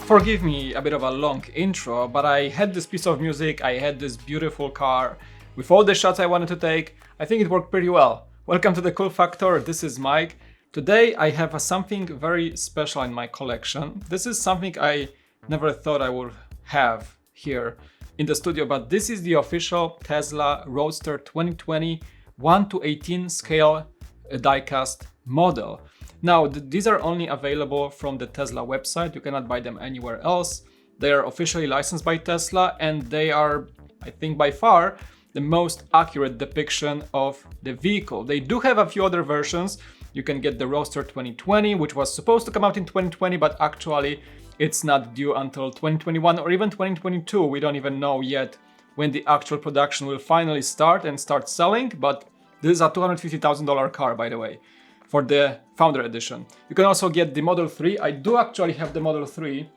Forgive me a bit of a long intro, but I had this piece of music, I had this beautiful car with all the shots I wanted to take. I think it worked pretty well. Welcome to the Cool Factor, this is Mike. Today I have something very special in my collection. This is something I never thought I would have here in the studio, but this is the official Tesla Roadster 2020 1:18 scale diecast model. Now, these are only available from the Tesla website. You cannot buy them anywhere else. They are officially licensed by Tesla, and they are, I think, by far the most accurate depiction of the vehicle. They do have a few other versions. You can get the Roadster 2020, which was supposed to come out in 2020, but actually it's not due until 2021 or even 2022. We don't even know yet when the actual production will finally start and start selling, but this is a $250,000 car, by the way, for the Founder Edition. You can also get the Model 3. I do actually have the Model 3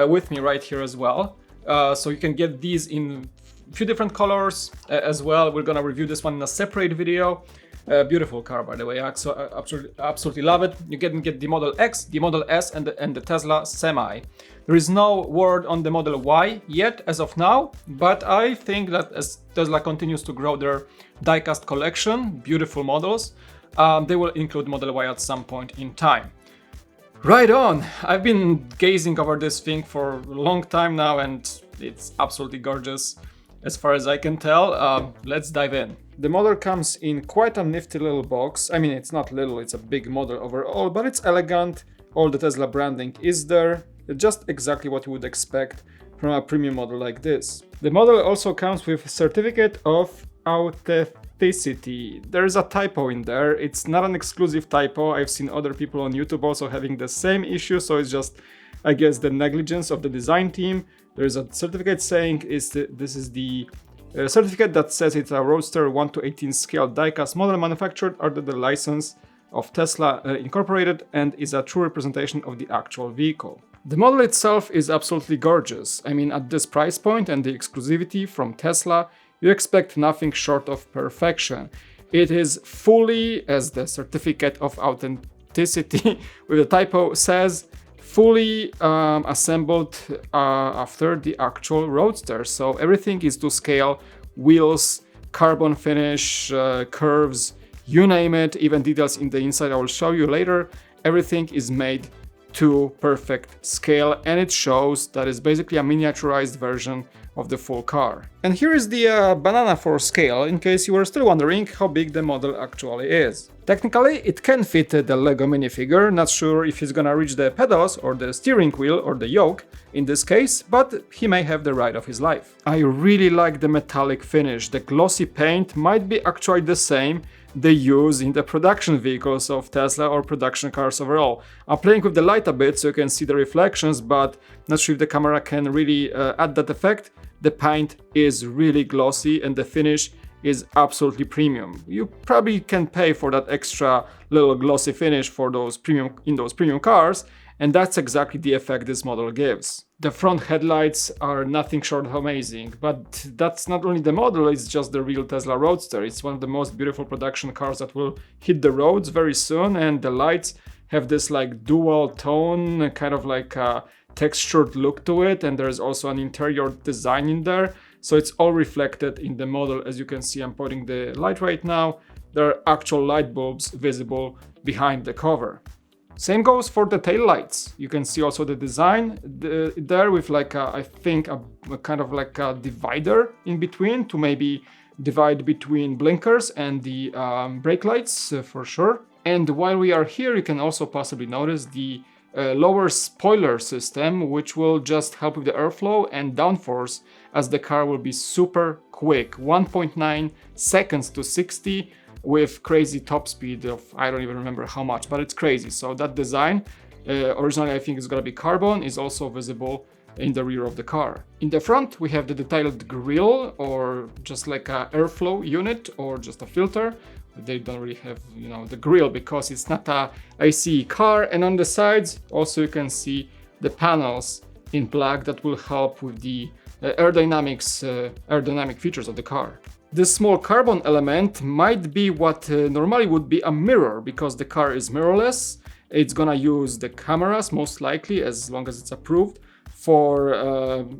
with me right here as well. So you can get these in a few different colors as well. We're gonna review this one in a separate video. Beautiful car, by the way. I absolutely love it. You can get the Model X, the Model S, and the Tesla Semi. There is no word on the Model Y yet as of now, but I think that as Tesla continues to grow their diecast collection, beautiful models, they will include Model Y at some point in time. Right on! I've been gazing over this thing for a long time now, and it's absolutely gorgeous as far as I can tell. Let's dive in. The model comes in quite a nifty little box. I mean, it's not little, it's a big model overall, but it's elegant. All the Tesla branding is there. Just exactly what you would expect from a premium model like this. The model also comes with a certificate of authenticity. There's a typo in there. It's not an exclusive typo. I've seen other people on YouTube also having the same issue, so it's just, I guess, the negligence of the design team. There's a certificate saying this is the certificate that says it's a Roadster 1:18 scale diecast model manufactured under the license of Tesla Incorporated and is a true representation of the actual vehicle. The model itself is absolutely gorgeous. I mean, at this price point and the exclusivity from Tesla, you expect nothing short of perfection. It is fully, as the certificate of authenticity with a typo says, fully assembled after the actual Roadster. So everything is to scale, wheels, carbon finish, curves, you name it, even details in the inside I will show you later. Everything is made to perfect scale, and it shows that it's basically a miniaturized version of the full car. And here is the banana for scale, in case you were still wondering how big the model actually is. Technically, it can fit the Lego minifigure, not sure if he's gonna reach the pedals or the steering wheel or the yoke in this case, but he may have the ride of his life. I really like the metallic finish. The glossy paint might be actually the same they use in the production vehicles of Tesla or production cars overall. I'm playing with the light a bit so you can see the reflections, but not sure if the camera can really add that effect. The paint is really glossy and the finish is absolutely premium. You probably can pay for that extra little glossy finish for those premium cars, and that's exactly the effect this model gives. The front headlights are nothing short of amazing, but that's not only the model, it's just the real Tesla Roadster. It's one of the most beautiful production cars that will hit the roads very soon, and the lights have this like dual tone, kind of like a textured look to it, and there's also an interior design in there. So it's all reflected in the model. As you can see, I'm pointing the light right now. There are actual light bulbs visible behind the cover. Same goes for the tail lights. You can see also the design there with like I think a kind of like a divider in between to maybe divide between blinkers and the brake lights for sure. And while we are here, you can also possibly notice the lower spoiler system, which will just help with the airflow and downforce, as the car will be super quick, 1.9 seconds to 60 with crazy top speed of, I don't even remember how much, but it's crazy. So that design, originally I think it's gonna be carbon, is also visible in the rear of the car. In the front, we have the detailed grille, or just like a airflow unit, or just a filter. They don't really have, you know, the grille because it's not a ICE car. And on the sides, also you can see the panels in black that will help with the aerodynamic features of the car. This small carbon element might be what normally would be a mirror, because the car is mirrorless. It's gonna use the cameras most likely, as long as it's approved, for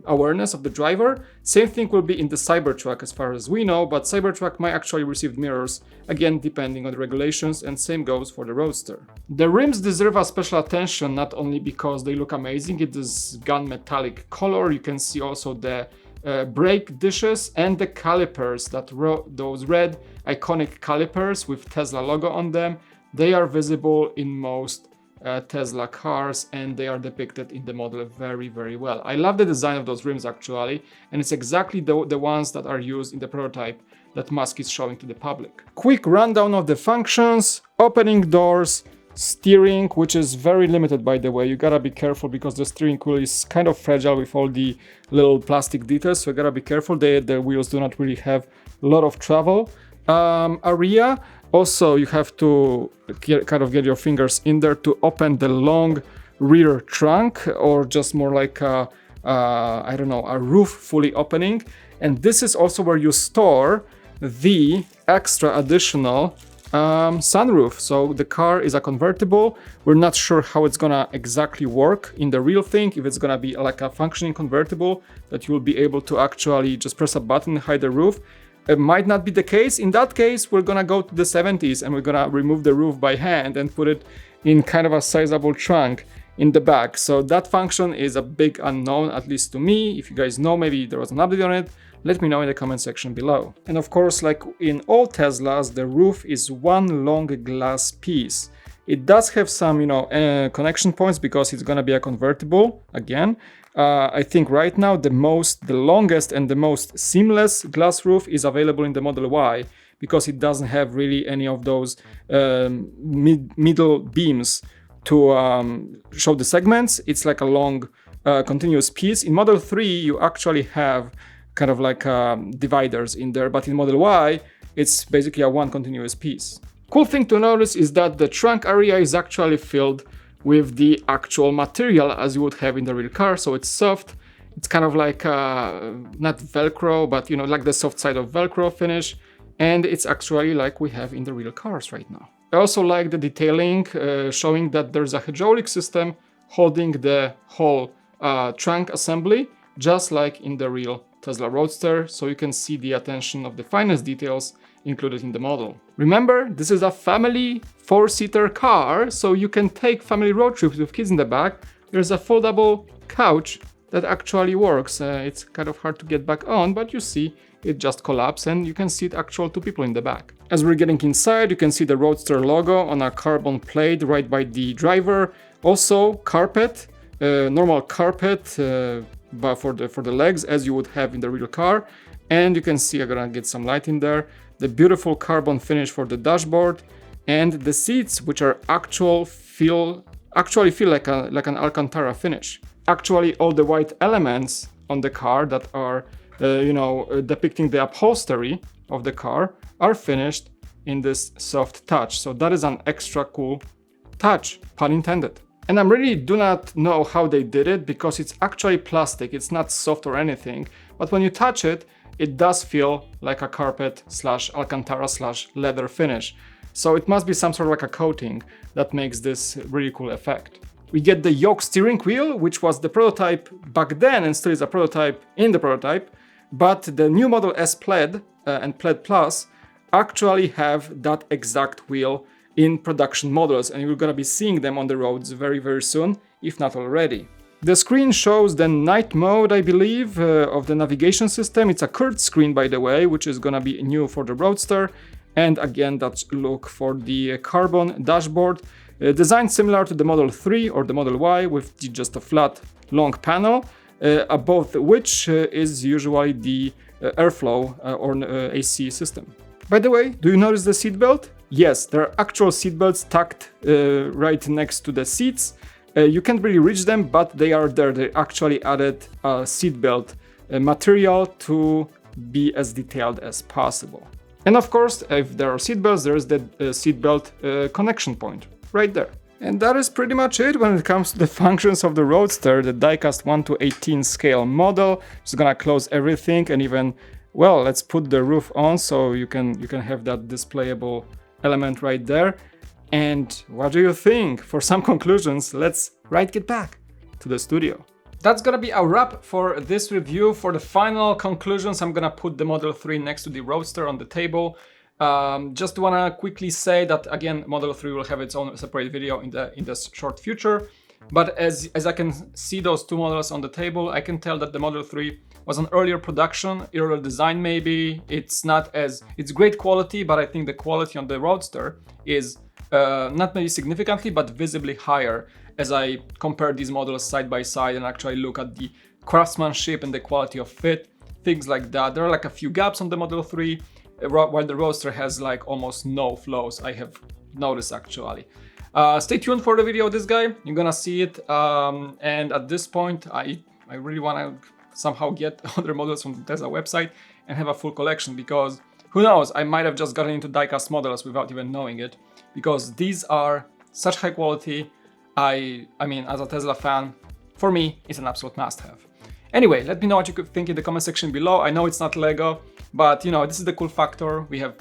awareness of the driver. Same thing will be in the Cybertruck as far as we know, but Cybertruck might actually receive mirrors, again depending on the regulations, and same goes for the Roadster. The rims deserve a special attention, not only because they look amazing, it is gunmetallic color. You can see also the brake dishes and the calipers, those red iconic calipers with Tesla logo on them. They are visible in most Tesla cars, and they are depicted in the model very, very well. I love the design of those rims actually, and it's exactly the ones that are used in the prototype that Musk is showing to the public. Quick rundown of the functions: opening doors, steering, which is very limited by the way. You gotta be careful because the steering wheel is kind of fragile with all the little plastic details, so you gotta be careful. The wheels do not really have a lot of travel area. Also, you have to kind of get your fingers in there to open the long rear trunk, or just more like a, I don't know, a roof fully opening. And this is also where you store the extra additional sunroof. So the car is a convertible. We're not sure how it's gonna exactly work in the real thing, if it's gonna be like a functioning convertible that you will be able to actually just press a button and hide the roof. It might not be the case. In that case, we're gonna go to the 70s and we're gonna remove the roof by hand and put it in kind of a sizable trunk in the back. So that function is a big unknown, at least to me. If you guys know, maybe there was an update on it, let me know in the comment section below. And of course, like in all Teslas, the roof is one long glass piece. It does have some, you know, connection points because it's gonna be a convertible again. I think right now the longest and the most seamless glass roof is available in the Model Y, because it doesn't have really any of those middle beams to show the segments. It's like a long continuous piece. In Model 3 you actually have kind of like dividers in there, but in Model Y it's basically a one continuous piece. Cool thing to notice is that the trunk area is actually filled with the actual material as you would have in the real car. So it's soft. It's kind of like not Velcro, but you know, like the soft side of Velcro finish. And it's actually like we have in the real cars right now. I also like the detailing, showing that there's a hydraulic system holding the whole trunk assembly, just like in the real Tesla Roadster. So you can see the attention of the finest details included in the model. Remember, this is a family 4-seater car, so you can take family road trips with kids in the back. There's a foldable couch that actually works. It's kind of hard to get back on, but you see it just collapses and you can seat actual 2 people in the back. As we're getting inside, you can see the Roadster logo on a carbon plate right by the driver. Also carpet, normal carpet, but for the legs, as you would have in the real car. And you can see, I'm gonna get some light in there, the beautiful carbon finish for the dashboard, and the seats, which are actually feel like an Alcantara finish. Actually, all the white elements on the car that are depicting the upholstery of the car are finished in this soft touch. So that is an extra cool touch, pun intended. And I really do not know how they did it, because it's actually plastic. It's not soft or anything, but when you touch it, it does feel like a carpet / Alcantara / leather finish. So it must be some sort of like a coating that makes this really cool effect. We get the yoke steering wheel, which was the prototype back then and still is a prototype in the prototype, but the new Model S Plaid and Plaid Plus actually have that exact wheel in production models, and we're gonna be seeing them on the roads very, very soon, if not already. The screen shows the night mode, I believe, of the navigation system. It's a curved screen, by the way, which is gonna be new for the Roadster. And again, that look for the carbon dashboard. Designed similar to the Model 3 or the Model Y with just a flat, long panel, above which is usually the airflow or AC system. By the way, do you notice the seatbelt? Yes, there are actual seatbelts tucked right next to the seats. You can't really reach them, but they are there. They actually added seatbelt material to be as detailed as possible. And of course, if there are seatbelts, there is the seatbelt connection point right there. And that is pretty much it when it comes to the functions of the Roadster, the Diecast 1:18 scale model. It's gonna close everything and even, well, let's put the roof on so you can have that displayable element right there. And what do you think? For some conclusions, let's get back to the studio. That's gonna be a wrap for this review. For the final conclusions, I'm gonna put the Model 3 next to the Roadster on the table. Just wanna quickly say that again, Model 3 will have its own separate video in the short future. But as I can see those two models on the table, I can tell that the Model 3 was an earlier production, earlier design maybe. It's great quality, but I think the quality on the Roadster is not maybe significantly, but visibly higher as I compare these models side by side and actually look at the craftsmanship and the quality of fit, things like that. There are like a few gaps on the Model 3, while the Roadster has like almost no flaws, I have noticed actually. Stay tuned for the video of this guy, you're gonna see it, and at this point I really wanna somehow get other models from the Tesla website and have a full collection, because who knows, I might have just gotten into diecast models without even knowing it, because these are such high quality. I mean, as a Tesla fan, for me, it's an absolute must-have. Anyway, let me know what you could think in the comment section below. I know it's not Lego, but you know, this is the cool factor. We have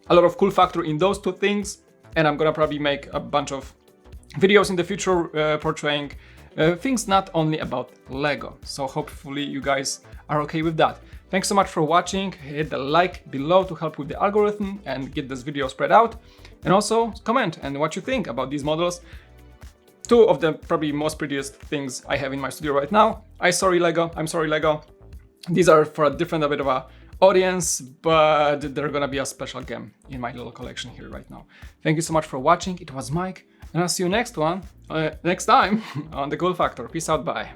a lot of cool factor in those two things, and I'm gonna probably make a bunch of videos in the future portraying things not only about Lego. So hopefully you guys are okay with that. Thanks so much for watching. Hit the like below to help with the algorithm and get this video spread out. And also comment and what you think about these models. Two of the probably most prettiest things I have in my studio right now. I'm sorry Lego. These are for a different a bit of a audience, but they're gonna be a special gem in my little collection here right now. Thank you so much for watching. It was Mike, and I'll see you next time on the Cool Factor. Peace out, bye.